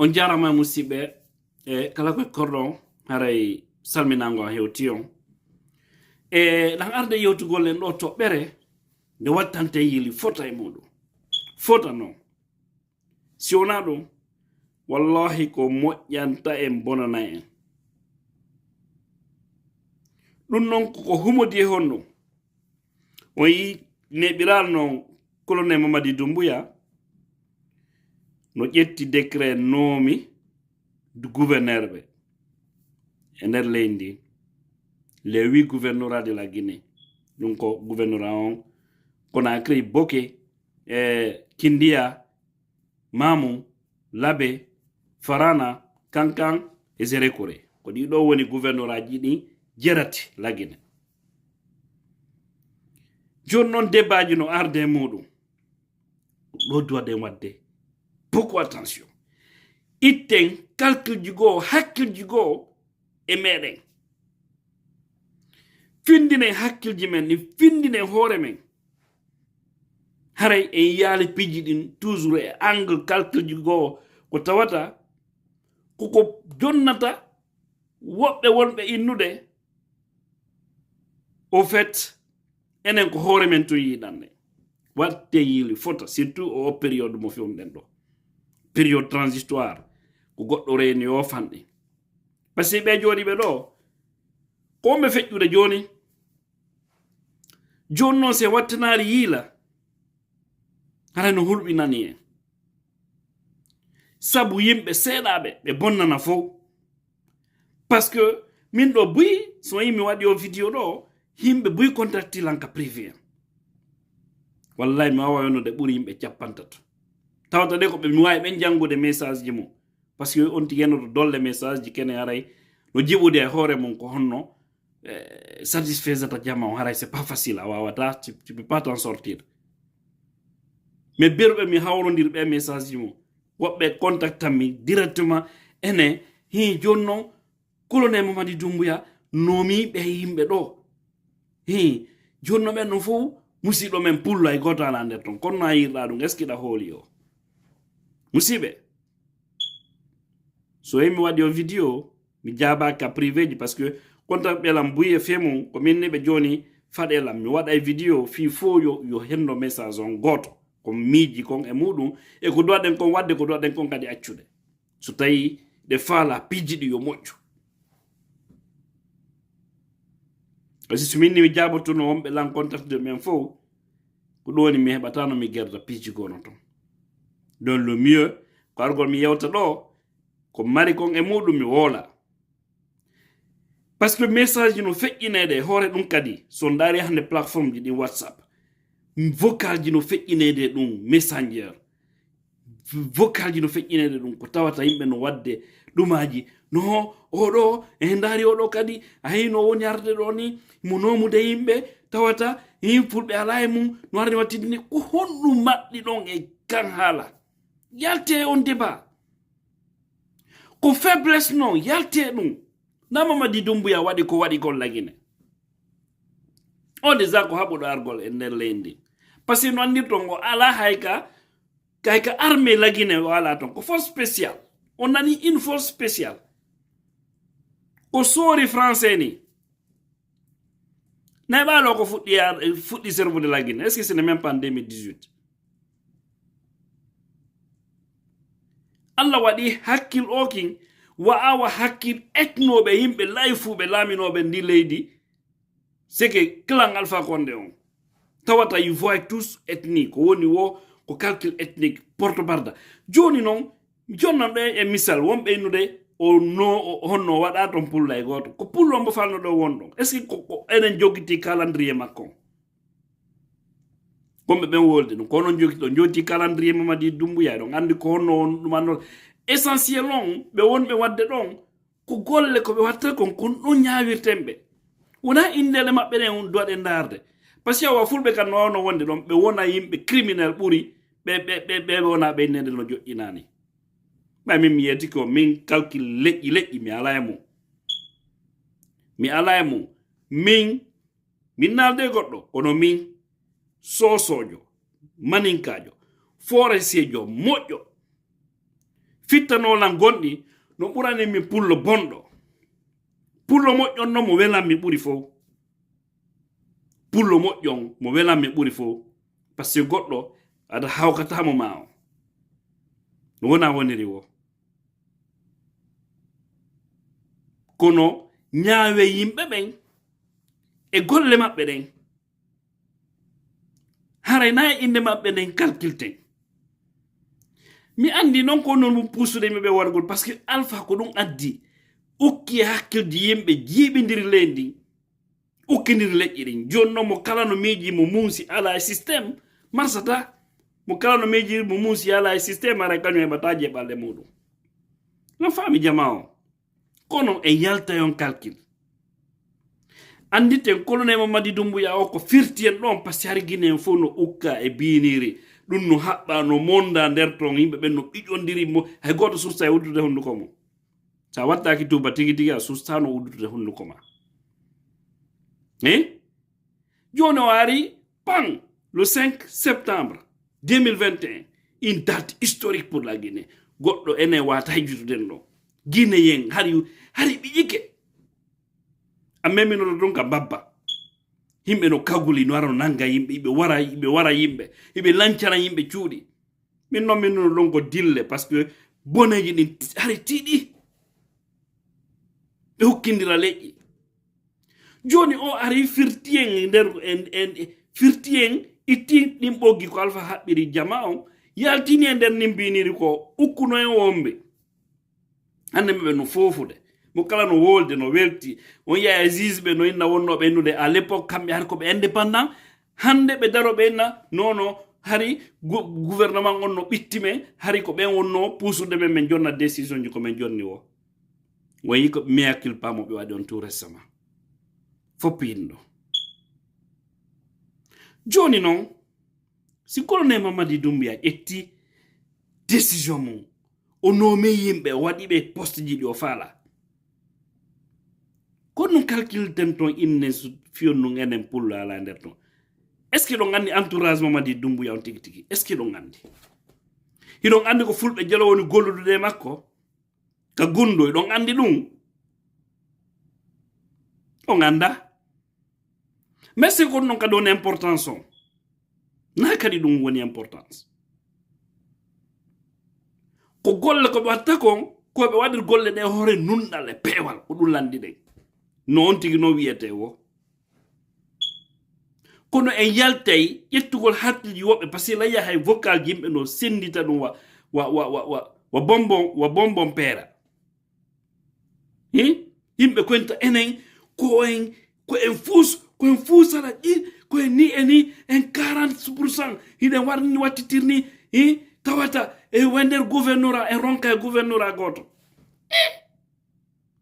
on jarama musidɓe kala koye korɗon haray salminango hewti on ɗan arde yewtugol en ɗo toɓɓere nde wattante yili fota e muɗum fota noon si wona ɗum wallahi ko moƴƴanta en bonana en ɗum noon koko humodi e honɗum on yi neɓiral noon colonel Mamadi Doumbouya no ƴetti décret noomi du gouverneur ɓe e nder leydi ndi les 8 gouvernorat de la Guinée ɗum ko gouvernorat on Conakry, Boké, Kindia, Mamou, Labé, Farana, Kankan e Zerekore ko ɗiɗo woni gouvernorat ji ɗi jerati la Guinée. Joni noon débat no arde muɗum ɗo duwaɗen wadde beaucoup attention itten calcul ji goo hakkilji goo e meɗen findinen hakkilji men ɗi findinen hoore men haray en yaali piji ɗin toujours e angle calculji goo ko tawata koko jonnata woɓɓe wonɓe innude au fait enen ko hoore men to yiɗanne watte yili fota surtout o période mo fewnuɗen ɗo période transitoire ko goɗɗo reni yo fanɗe par ce que ɓe jooɗi ɓe ɗo ko ɓe feƴƴude joni joni noon se wattanari yiila hara no hulɓinani en sabu yimɓe seeɗaɓe ɓe bonnana fof par ce que min ɗo buyi so yimi waɗi o vidéo ɗo yimɓe buyi contacti lanka privé en wallahi mi wawa yonnude ɓuuri yimɓe capantato tawata de ko ɓe mi wawi ɓen jangude message ji mum par ce que on tigi hennoto dolle message ji kene haray no jiɓude e hoore mum ko honno satisfaisata jamma o haray c'est pas facile a wawata tu peux pas t'en sortir mais berɓe mi hawrodir ɓe message ji mum woɓɓe contactan mi directement ene hi joni noon colonel Mamadi Doumbouya noomi ɓe yimɓe ɗo hi joni no ɓen no fof musiɗɗo men pullo ay goto ala nder ton kono no a yirɗa ɗum est ce que ɗa hooli o musiɓe so yi mi waɗi o vidéo mi jaabaka privé ji par ce que contact ɓelam buyi e femum ko minni ɓe joni faɗelam mi waɗa e vidéo fi fo yo henno message on goto ko miiji kon e muɗum e ko duwaɗen kon wadde ko duwaɗen kon kadi accude so tawi ɗe faala piji ɗi yo moƴƴu kasi so minni mi jaabotuno wonɓe lan contact de men fof ko ɗoni mi heɓatano mi gerda piji gono ton donc le mieux ko argol mi yewta ɗo ko mari kon e muɗum mi woola par ce que message ji no feƴƴinede e hoore ɗum kadi so daari hande plateforme ji ɗin WhatsApp vocal ji no feƴƴinede ɗum messenger vocal ji no feƴƴinede ɗum ko tawata yimɓe no wadde ɗumaji no oɗo e daari oɗo kadi ayi no woni arde ɗo ni mo nomude yimɓe tawata fulɓe ala e mum no arde wattide ni ko honɗum maɗɗi ɗon e kan haala yalte on débat ko faiblesse non yalte ɗum na Mamadi Doumbouya waɗi ko waɗi kon lagine on déjà ko haɓuɗo argol e nder leydi par ce que no andirton o ala hayka armée lagine o ala ton ko force spéciale on nani une force spéciale ko soori français ni nayi ɓaalo ko fuɗɗi servude lagine est ce que ce n'est même pas en 2018 Allah waɗi hakkil okin wa'awa hakkil etnoɓe yimɓe layfuɓe laaminoɓe ndi leydi c'est que clan Alpha Condé on tawata ils voient tous ethnique ko woni wo ko calcul ethnique porte barda joni noon jonnan ɗo e misal wonɓe innude o no honno waɗa ton pulla e goto ko pullo mbo falno ɗo wonɗon est ce que ko enen joguiti calendrier makko komɓe ɓen wolde ɗum ko non jogi ɗo joti calendrier Mamadi Doumbouya ɗon andi ko honno on ɗum anno essentiel on ɓe wonɓe wadde ɗon ko golle ko ɓe watta kon ɗon ñawirten ɓe wona indele maɓɓe ɗen duwaɗe darde par ce que wa fulɓe kan no wawno wonde ɗon ɓe wona yimɓe criminel ɓuuri ɓe wona ɓe innede no joƴƴinani ɓay min mi yeti ko min calcul leƴƴi mi ala e mum min naalde goɗɗo kono min sosojo maninkajo forestier jo moƴƴo fittanolan gonɗi no ɓurani mi pullo bonɗo pullo moƴƴon no mo welan mi ɓuri fof pullo moƴƴon mo welan mi ɓuri fof par ce que goɗɗo aɗa hawkatamo ma o no wona woniri wo kono ñaawe yimɓe ɓen e golle maɓɓe ɗen haray na e inde maɓɓe ɗen calculten mi andi non ko non mo pusude mi ɓe wargol par ce que alpha ko ɗum addi ukki hakkilde yimɓe jiiɓidiri leydi ukkidiri leƴƴi ɗin joni noon mo kala no miiji mo muusi ala e systéme marsata mo kala no miiji mo muusi ala e systéme ara kañum heɓata jeɓalɗe muɗum no faami jama o kono e yalta yon calcul anditen colonel Mamadi Doumbouya o ko firti en ɗon par ce que har guine en fof no ukka e biniri ɗum no haɓɓa no monda nder ton yimɓe ɓen no ɓiƴondiri mo hay goto susta e uddude hunduko mo sa wattaki tuba tigi tigi a sustano uddude hunduko ma joni o ari pan le 5 septembre 2021 une date historique pour la Guinée goɗɗo ene wata hejjutuden ɗo guinéen hari ɓiƴike a meminoɗo ɗum ka babba yimɓe no kaguli no ara no nanga yimɓe yiɓe wara yimɓe yiɓe lancana yimɓe cuuɗi min noon min no ɗon ko dille par ce que boneji ɗin hari tiiɗi ɓe hukkindira leƴƴi joni o ari firti en nder en firti en itti ɗin ɓoggi ko alpha haɓɓiri jama on yaltini e nder nin biniri ko ukkuno en womɓe hande meɓe no fofude mo kala no wolde no welti on yiya juge no inna wonnoɓe ennude à l'époque kamɓe hari koɓe indépendant hande ɓe daroɓe inna nono hari gouvernement on no ɓittime hari ko ɓen wonno pusude men min jonna décision ji komin jonni o wayi ko mea culpa mo ɓe waɗi on tout récemment foppinɗo joni noon si colonel Mamadi Doumbouya ƴetti décision mum o noome yimɓe waɗiɓe poste ji ɗi o faala kono ɗum calculten ton inne fiyon nun enen pullo ala nder ton est ce que ɗon andi entourage Mamadi Doumbouya on tigi tigi est ce que ɗon andi hiɗon andi ko fulɓe jalo woni golludude makko ka gundo ɗon andi ɗum on anda mais c'est ko ɗum kadi woni importance on na kadi ɗum woni importance ko golle ko ɓe watta kon koɓe waɗir golle ɗe hoore nunɗal e peewal ko ɗum landi ɗen no on tigi no wiyete wo kono en yaltay ƴettugol hakkiji woɓɓe par ce que layya hay vocal yimɓe no sendita ɗum wa bonbon peera yimɓe koynta enen ko en fuusara koyen ni eni en 40% hiɗen warni wattitirni tawata e wender gouverneur en ronka e gouverneur goto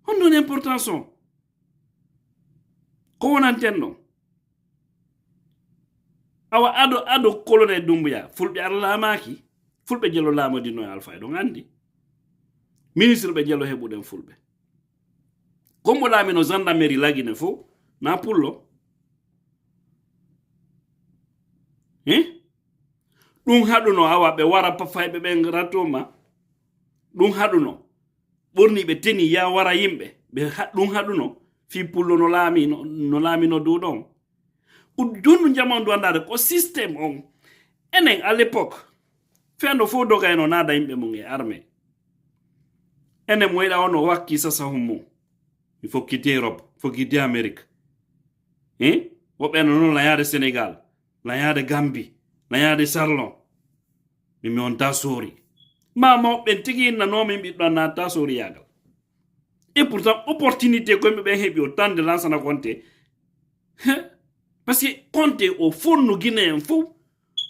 on non importance on ko wonanten ɗon awa ado colonel Doumbouya fulɓe ara laamaki fulɓe jelo laamadino e alpha e ɗon andi ministre ɓe jelo heɓuɗen fulɓe kombo laamino gendarmerie lagine fof na pullo ɗum haɗuno awa ɓe wara pafayɓe ɓen ratoma ɗum haɗuno ɓorni ɓe teni ya wara yimɓe ɗum haɗuno fi pullo no laamino dow ɗon joni jamanu du andade ko systéme on enen à l'époque fendo fo doga eno nada yimɓe mum e armée enen mo yiɗa ono wakki sasahum mum il faut quitter Europe faut quitter Amérique woɓɓe no noon layade Sénégal layade Gambie layade Sarlon mimi on ta sori ma mawɓen tigi innanomin ɓiɗɗo natta sori yagal et pourtant opportunité koyɓe ɓen heeɓi o temps de Lansana Conté parce que Conté o fonno Guinéen fof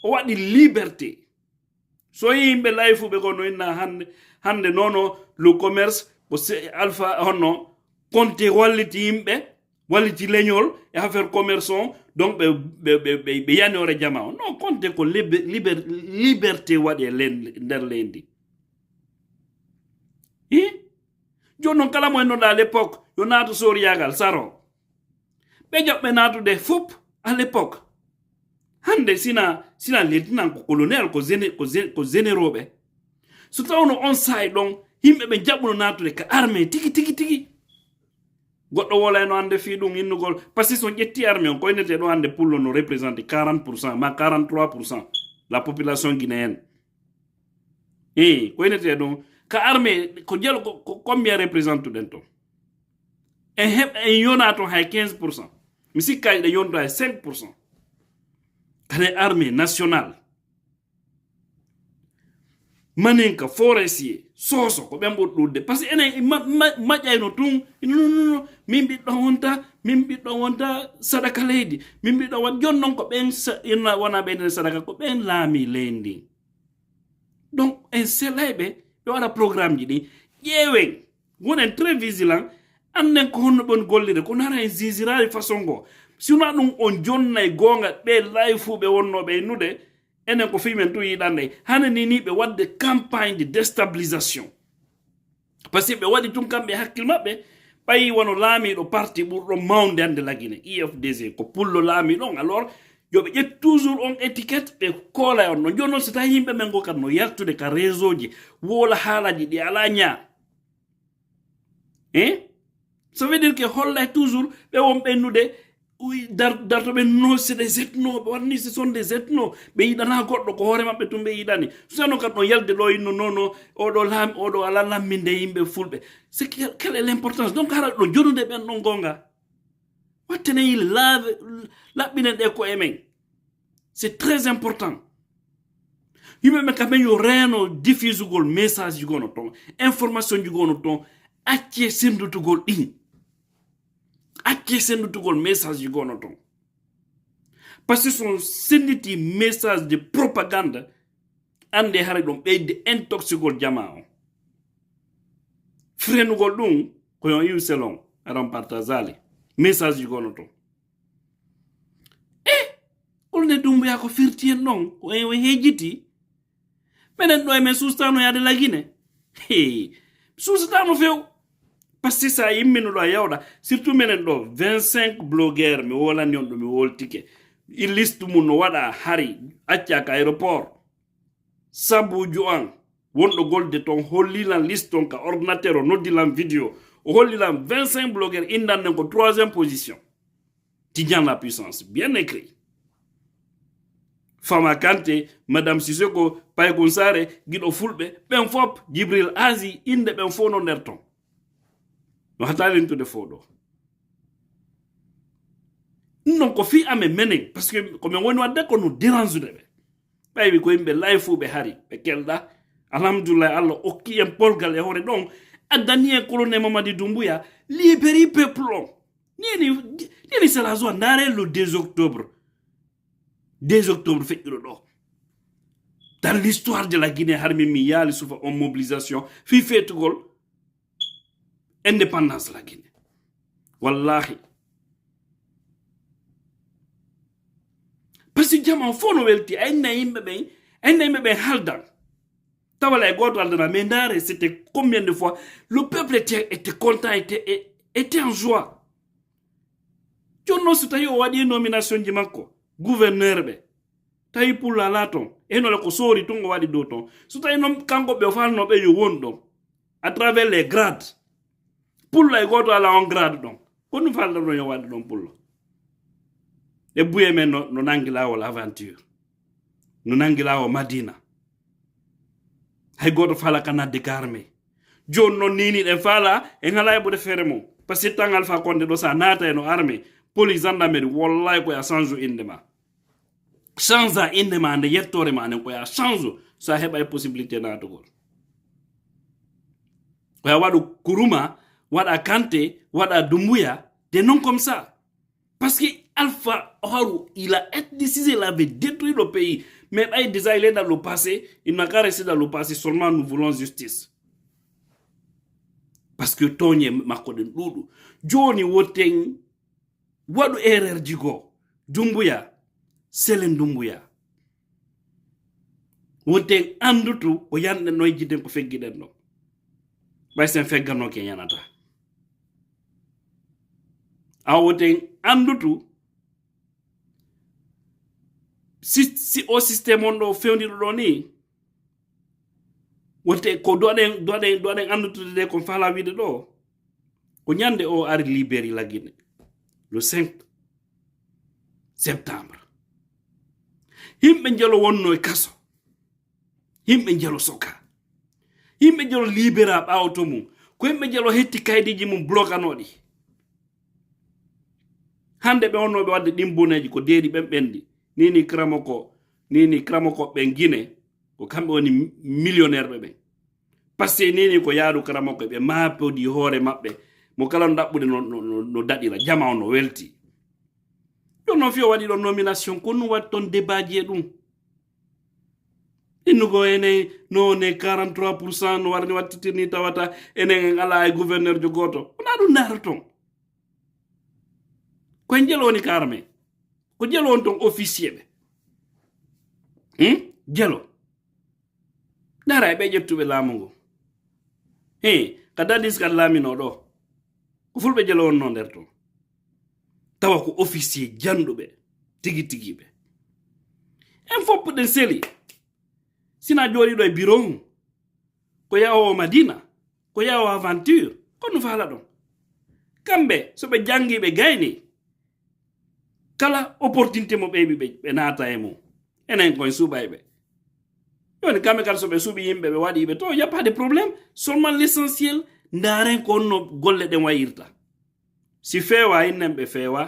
o waɗi liberté so yimɓe layi fu ɓe ko no inna hande nono le commerce ko alpha honno Conté walliti yimɓe walliti leñol e affaire commerce on donc ɓe yanore jama o non Conté ko liberté waɗi e nder leydi joni noon kala mo ennoɗa à l'époque yo naatu soriyagal saro ɓe joɓɓe naatude fof à l'époque hande sina leydinan ko colonel ko généroɓe so tawno on side don himbe be jabbuno natude ka armée tigi goddo wola no ande fi dum innugol parce que son jetti armée on ko inete do ande pullo no représente 40% ma 43% la population guinéenne ko inete do ka armée ko jelo ko combien représente dento en yona to hay 15%. Mi sikka de yonto hay 5%. Kane armée nationale. Manenka forestier soso ko be mboddude parce que enen majayno tum non min biɗɗo wonta sadaka leydi min biɗɗo won jonnon ko ɓen ina wona ɓen sadaka ko ɓen laami leydi donc en selayɓe ɓe waɗa programme ji ɗi ƴeewen wonen très vigilant annen ko honno ɓon gollire ko nara en jisirari façon go sina ɗum on jonnay gonga ɓe layfuɓe wonnoɓe nude enen ko fimen tu yiɗande hane ni ɓe wadde campagne de déstabilisation parce que ɓe waɗi tum kamɓe hakkille maɓɓe ɓayi wono laamiɗo parti ɓurɗo mawde hande lagine IFDG ko pullo laamiɗon alors yoɓe ƴet toujours on étiquette ɓe koola on no jonnon so tawi yimɓe men go kadi no yaltude ka réseau ji wola haalaji ɗi ala ñaa ça veut dire que hollay toujours ɓe won ɓennude darto ɓe no c'est des ethno ɓe warni ce sont des ethno ɓe yiɗana goɗɗo ko hoore maɓɓe tum ɓe yiɗani sano kadi no yalde ɗo inno nono oɗo laami oɗo ala lamminde yimɓe fulɓe c'est quelle est l'importance donc hara ɗo jonude ɓen ɗon gonga wattene yile laɓɓinen ɗe ko emen c'est très important yimɓe ɓe kamen yo reeno diffusugol message ji gono ton information ji gono ton acce sendutugol ɗin acce sendutugol message ji gono ton parce que son senditi message de propagande ande hara ɗum ɓeyde intoxigol jama o frenugol ɗum koyon iw selon aɗon partagale message ji gono ton olne Doumbouya ko firti en non ko en hejiti menen ɗo emen sustano yade lagine sustano few parce que sa yimmino ɗo a yawɗa surtout menen ɗo 25 blogueur mi wolani on ɗo mi woltike i liste mum no waɗa hari acca ka aéroport sabuju an wonɗo golde ton hollilan liste ton ka ordinateur o noddilan vidéo o hollilan 25 blogueur indannen ko 3e position Tidjane la puissance bien écrit Fama Kanté, Madame Sissoko, Paye Gonsare, Guido Fulbe, ben fop, Jibril Azi, inde ben fono nerton. No hatali into de fodo. Non ko fi ame menen, parce que comme on wadde ko no dérange de be. Paye bi ko imbe life be hari, be kelda, alhamdulillah Allah okki en polgal e hore don, adani colonel Mamadi Doumbouya, libéri peuple. Ni c'est la zone ndare le 2 octobre. 2 octobre fait dans l'histoire de la Guinée harmi mi yali soufa en mobilisation fi fetugol indépendance la Guinée wallahi parce que jama fono welti ayna yimbe be haldan tawala goto aldana mais ndare c'était combien de fois le peuple était content était en joie jonno so tawi o waɗi nomination ji makko gouverneur be tawi pulla la ton eno le ko sori tungo wadi do ton so tawi non kanko be falno be yo wondo à travers les grades pulla e goto ala on grade don ko nu faldo no yo wadi don pulla e buye men no nangila wala aventure no nangila o Madina hay goto fala kanade garme jon non nini den fala e ngala bu de fere mo parce que tangal fa konde do sa nata no armée police gendarmerie wallahi ko ya change indema change indema ande yettore ma anen ko ya change sa heba e possibilité na to gol ko ya wadu Kuruma wada Kanté wada Doumbouya de non comme ça parce que Alpha Harou il a décidé il avait détruit le pays mais déjà il est dans le passé il n'a qu'à rester dans le passé seulement nous voulons justice parce que tonye makoden dudu joni woten wadu erreur jigo Doumbouya Selen Doumbouya woten andutu ko yande noy jiden ko feggiden no bay sen feggano ke yanata a woten andutu si o système on do fewndi do ni wote ko doɗen andutude de ko fala wiide ɗo ko ñande o ari libéri la Guinée le 5 septembre himɓe jelo wonno e kaso himɓe jelo soka himɓe jelo libéra ɓawoto mum ko himɓe jelo hetti kaydiji mum bloganoɗi hande ɓe wonnoɓe wadde ɗimboneji ko deedi ɓen ɓendi nini kramoko ɓen Guinée ko kamɓe woni millionnaire ɓe ɓen par ce que nini ko yaadu kramoko ɓe mapodi hoore maɓɓe mo kala no ɗaɓɓude no daɗira jama on no welti ɗon noon fiyo waɗi ɗon nomination ko ɗum waɗi toon débat ji e ɗum innugo ene none 43% no warni wattitirni tawata enen ala e gouverneur jo goto wona ɗum ndaara toon koye jelo woni karame ko jelo on toon officier ɓe jelo dara ɓe ƴettuɓe laamu ngu ka dadis kan laamino ɗo ko fulɓe jelo wonno nder toon tawa ko officier janduɓe tigi tigi ɓe en foppuɗen seli sina jooɗiɗo e bureau mum ko yahowo Madina ko yahowo aventure kono faala ɗon kamɓe soɓe jangiɓe gayni kala opportunité mo ɓeyɓi ɓe naata e mum enen koye suuɓayɓe joni kamɓe kala soɓe suuɓi yimɓe ɓe waɗiɓe to y a pas de problème seulement l'essentiel ndaren ko onno golle ɗen wayirta si feewa innen ɓe feewa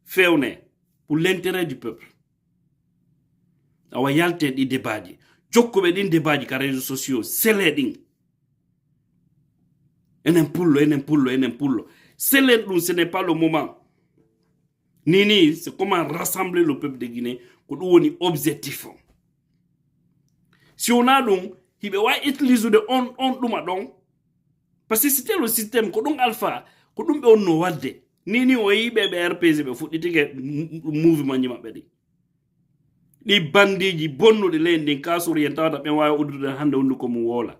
fewne pour l'intérêt du peuple awa yalte ɗi débat ji jokkuɓe ɗin débat ji ka réseaux sociaux sele ɗin enen pullo selen ɗum ce n'est pas le moment nini c'est comment rassembler le peuple de Guinée ko ɗum woni objectif o si wona ɗum hiɓe wawi utilisude on ɗuma ɗon par ce que c'était le système ko ɗum alpha ko ɗum ɓe onno wadde nini o yiɓe ɓe RPG ɓe fuɗɗitike mouvement ji maɓɓe ɗi bandiji bonnuɗi leydi ndin kasuri en tawata ɓen wawi uddude hande hunduko mum woola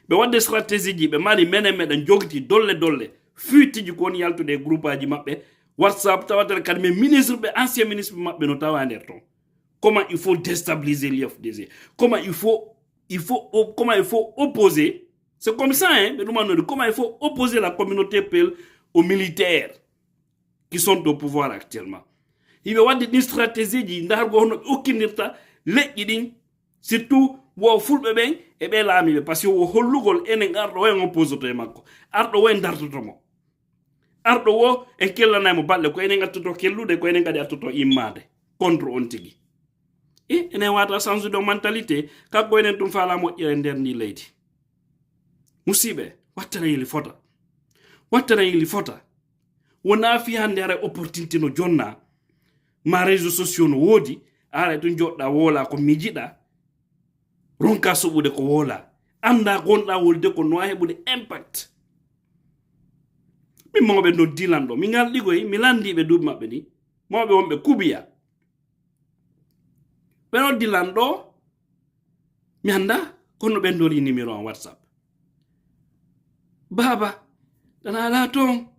ɓe wadde stratégie ji ɓe mari menen meɗen jogiti dolle fuitiji ko woni yaltude e groupe aji maɓɓe WhatsApp tawatere kadi mais ministre ɓe ancien ministre maɓɓe no tawa nder ton comment il faut déstabiliser l'IFDG comment il faut opposer c'est comme ça ɓe ɗumannode comment il faut opposer la communauté Peul aux militaires qui sont au pouvoir actuellement hiɓe wadde ɗin stratégie ji ndargo hono ɓe okkinirta leƴƴi ɗin surtout wo fulɓe ɓen e ɓe laamiɓe par ce que wo hollugol enen arɗo wo en opposoto e makko arɗo wo en dartotomo arɗo wo en kellanaymo balle ko enen attoto kellude ko enen kadi attoto immade contre on tigi enen wata change de mentalité kanko enen tum faala moƴƴere nder ndi leydi musiɓe wattana yili fota wona fi hande ara opportunité no jonna ma réseaux sociaux no woodi ara tun joɗɗa woola ko mijiɗa ronka soɓude ko woola anda gonɗa wolde ko nowa heɓude impact min mawɓe no dilan ɗo mi ngalɗigoy mi landiɓe duuɓi maɓɓe ni mawɓe wonɓe kubiya ɓe no dilan ɗo mi anda kono ɓen doli numéro en WhatsApp baba dana ala toon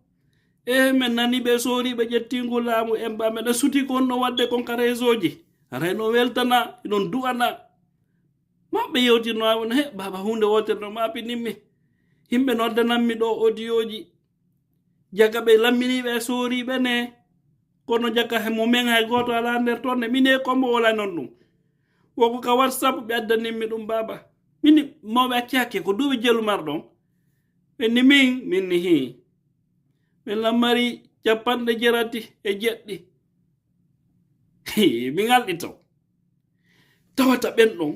min nani ɓe soori ɓe ƴettingu laamu en ba meɗen suti kon no wadde kon ka réseau ji aray no weltana ɗon du'ana maɓɓe yewtirno awon he baba hunde wotere no maapinimmi himɓe noddananmi ɗo audio ji jaga ɓe lamminiɓe sooriɓe ne kono jaga mo men hay goto ala nder toon ne mine kombo wala non ɗum woko ka WhatsApp ɓe addaninmi ɗum baba mini mawɓe accake ko duuɓi jelu marɗon ɓe ni min ni hi min lammari 97 mi ngalɗi tawata ɓen ɗon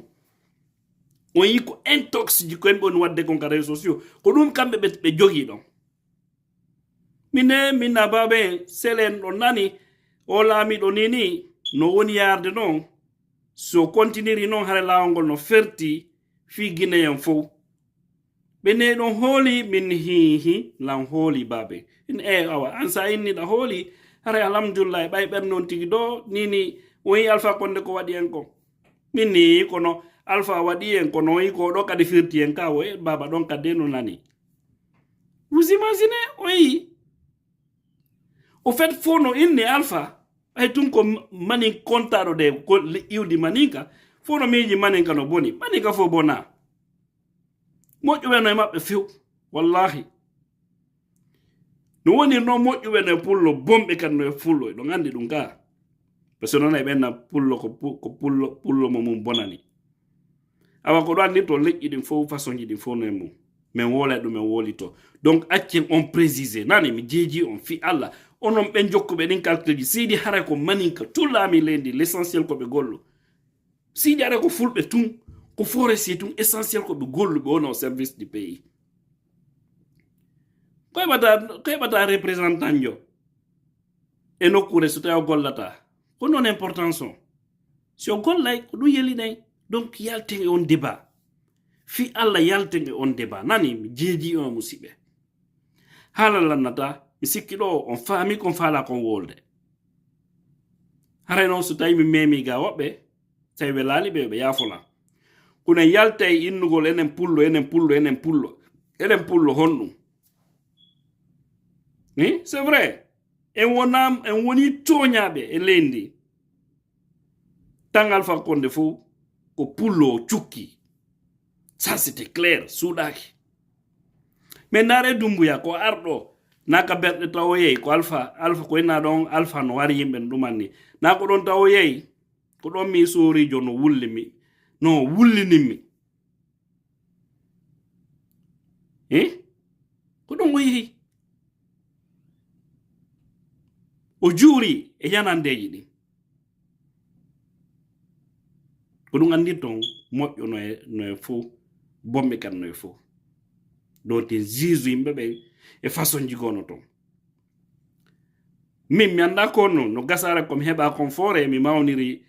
on yi ko intox ji ko yimɓe woni wadde kon ka réseaux sociaux ko ɗum kamɓe ɓe jogii ɗon min nabaɓe selen ɗo nani o laamiɗo ni no woni yarde noon so continiri noon hare laawol ngol no ferti fi Guinéen fof ɓe ne ɗon hooli min hihi lan hooli babe awa an sa inniɗa hooli hara alhamdulillah ɓay ɓen noon tigi do nini o yi Alpha Condé ko waɗi en ko min ni kono Alpha waɗi en kono yi ko ɗo kadi firti en ka o baba ɗon kadde no nani vous imaginez o yi au fait fo no inni Alpha ay tun ko manin kontaɗo de ko iwdi maninka fo no miiji maninka no boni maninka fo bona moƴƴuɓe no e maɓɓe few wallahi no woni no moƴƴuɓe no e pullo bomɓe kan no e fullo ɗo andi ɗum ka par ce que noon e ɓenna pullo ko pullo mo mum bonani awa ko ɗo andi to leƴƴi ɗin fof façon ji ɗin fof no e mum min woolay ɗum min woolito donc accen on précisé nani mi jeeji on fi Allah onon ɓen jokkuɓe ɗin calcule ji siidi haray ko maninka tullami leydi l' essentiel koɓe gollu siidi haray ko fulɓe tun ko forestier tun essentiel koɓe golluɓe wona au service du pays ko heɓata représentant jo e nokkure so tawi o gollata ko noon importance o si o gollay ko ɗum yeliɗay donc yalten e on débat fi Allah yalten e on débat nani mi jeeji on musidɓe haala lannata mi sikki ɗo on faami kon faala kon wolde haray noon so tawi mi memi ga woɓɓe tawi ɓe laali ɓe yaafola kono yalta e innugol enen pullo honɗum c'est vrai en woni toñaɓe e leydi tan Alpha Condé fof ko pullo o cukki ça c'était clair suuɗaki mais ndaare Dumbuya ko arɗo naka berɗe taw yeyi ko alpha ko ina ɗon alpha no wari yimɓe no ɗumanni na ko ɗon taw yeyi ko ɗon mi sorijo no wullimi no wullininmi ko ɗon o yehi o juuri e yanandeji ɗin ko ɗum andi ton moƴƴo no e fof bomɓe kan no e fof donc te juge yimɓe ɓe e façon ji gono ton min mi anda kono no gasara komi heɓa confort mi mawniri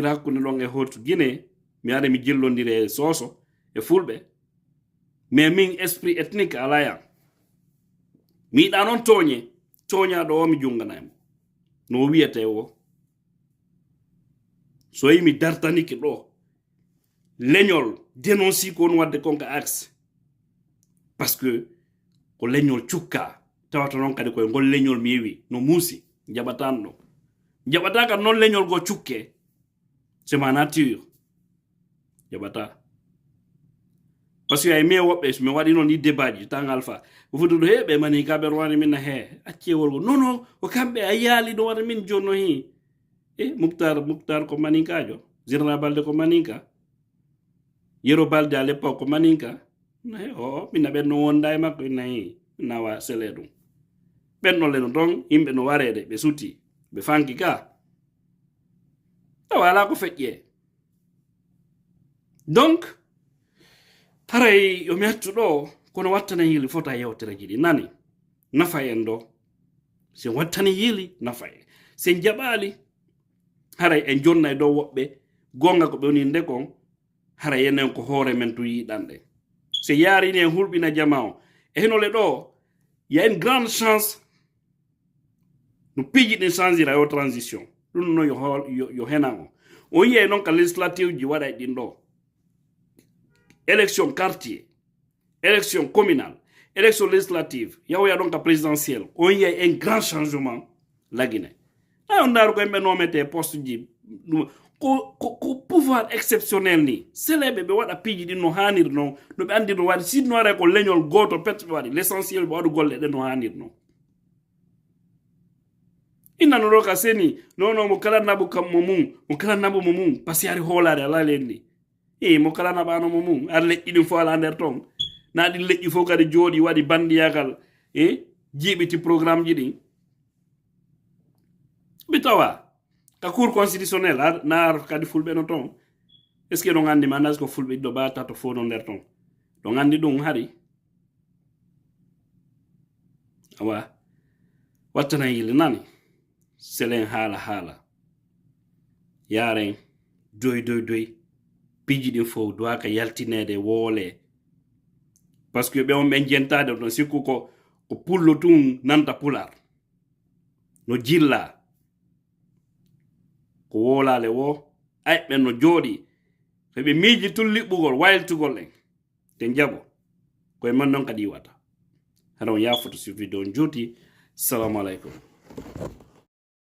hakkunde ɗon e Haute Guinée mi ara mi jillodiri e Soso e fulɓe mais min esprit ethnique alaya mi yiɗa noon toñaɗo o mi junganamo no wiyete o so yi mi dartaniki ɗo leñol dénonci ko on wadde konka axe parce que ko leñol cukka tawata noon kadi koye ngol leñol mi yewi no muusi jaɓatan ɗo jaɓata kad noon leñol go cukke c'est ma nature jaɓata par ce que ay mi woɓɓe mi waɗi noon ɗi débat ji tan Alpha o fuɗi ɗo heɓe mani kaɓe rowani min he accewol go non o kamɓe a yaali ɗo waɗa min jonno hi Moukhtar ko maninkajo Général Balde ko maninka Yero Balde à l'époque ko maninka minna ɓenno wonda e makko innahi nawa sele ɗum ɓenno leno ton yimɓe no warede ɓe suti ɓe fanki ka tawa ala ko feƴƴe donc haray yo mi hattu ɗo kono wattana yili fota yewtere jiɗi nani nafa en ɗo si wattani yili nafa en si jaɓali haray en jonna e dow woɓɓe gonga ko ɓe woni nde kon haray enen ko hoore men to yiɗanɗe si yarini en hulɓina jama o e henole ɗo ya une grande chance no piiji ɗin changera yo transition ɗum no yo henan o on yiye noon ka législative ji waɗa e ɗin ɗo élection quartier élection communale élection législative yahoya ɗon ka présidentielle on yiye un grand changement lagine on ndaru ko yimɓe nomete poste ji ko pouvoir exceptionnel ni seleɓe ɓe waɗa piiji ɗin no hanir non no ɓe andi no waɗi sidno ara ko leñol goto pet ɓe waɗi l' essentiel ɓe waɗu golle ɗe no hanir non innano ɗo ka seni nono mo kala nabu kam mo mum par ce que ari hoolare ala lenni mo kala naɓano mo mum ar leƴƴi ɗin fo ala nder ton na ɗin leƴƴi fof kadi jooɗi waɗi bandiyagal jiiɓiti programme ji ɗin ɓe tawa ka cour constitutionnel naar kadi fulɓe no ton est ce que ɗon andi mandas ko fulɓe ɗiɗo ɓa tato fo no nder ton ɗon andi ɗum hari awa wattana yille nani selen haala yaren doy piiji ɗin fof dowa ka yaltinede woole par ce que ɓe on ɓe jentade ɗon sikku ko pullo tun nanta pular no jilla ko wolale wo ayɓe no jooɗi ɓe miiji tun liɓɓugol wayltugol en te jaɓo koye man noon kadi yiwata haɗa on yafoto sur vidéo on juuti. Assalamu alaikum.